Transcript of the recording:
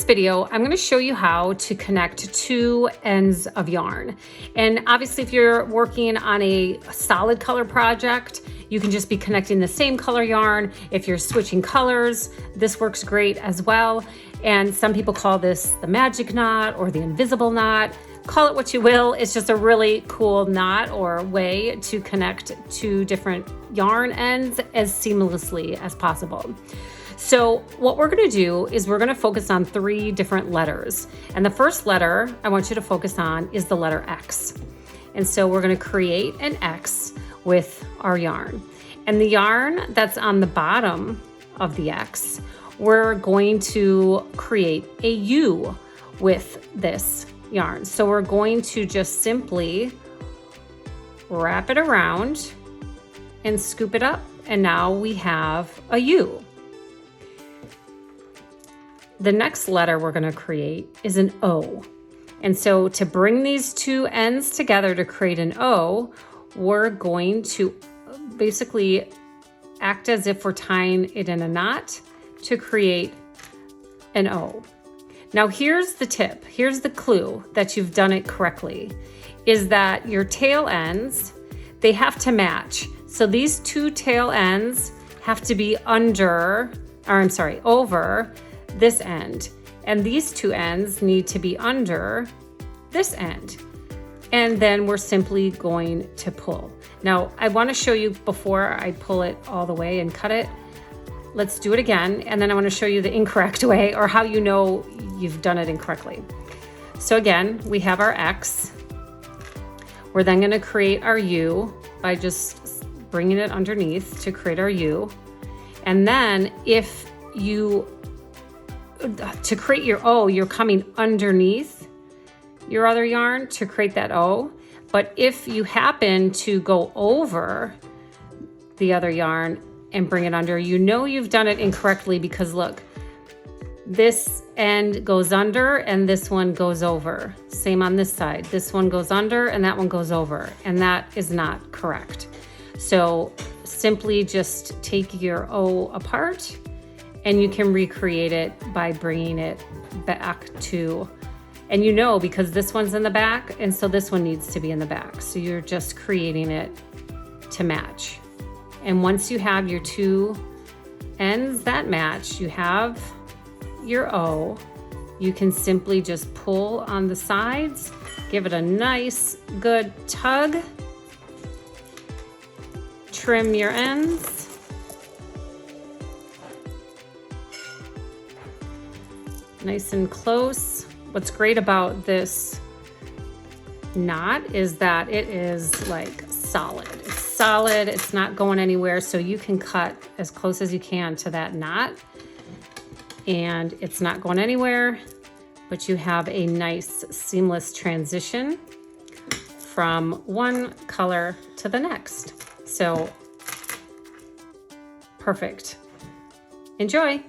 video, I'm going to show you how to connect two ends of yarn. And obviously, if you're working on a solid color project, you can just be connecting the same color yarn. If you're switching colors, this works great as well. And some people call this the magic knot or the invisible knot. Call it what you will. It's just a really cool knot or way to connect two different yarn ends as seamlessly as possible. So what we're going to do is we're going to focus on 3 different letters. And the first letter I want you to focus on is the letter X. And so we're going to create an X with our yarn. And the yarn that's on the bottom of the X, we're going to create a U with this yarn. So we're going to just simply wrap it around and scoop it up. And now we have a U. The next letter we're going to create is an O. And so to bring these two ends together to create an O, we're going to basically act as if we're tying it in a knot to create an O. Now here's the tip, here's the clue that you've done it correctly, is that your tail ends, they have to match. So these two tail ends have to be over this end. And these two ends need to be under this end. And then we're simply going to pull. Now, I want to show you before I pull it all the way and cut it. Let's do it again. And then I want to show you the incorrect way, or how you know you've done it incorrectly. So again, we have our X. We're then going to create our U by just bringing it underneath to create our U. And then to create your O, you're coming underneath your other yarn to create that O. But if you happen to go over the other yarn and bring it under, you know you've done it incorrectly, because look, this end goes under and this one goes over. Same on this side. This one goes under and that one goes over, and that is not correct. So simply just take your O apart, and you can recreate it by bringing it back to, and you know, because this one's in the back, and so this one needs to be in the back. So you're just creating it to match. And once you have your two ends that match, you have your O, you can simply just pull on the sides, give it a nice good tug, trim your ends, nice and close. What's great about this knot is that it is like solid. It's solid, it's not going anywhere, so you can cut as close as you can to that knot and it's not going anywhere, but you have a nice seamless transition from one color to the next. So perfect. Enjoy.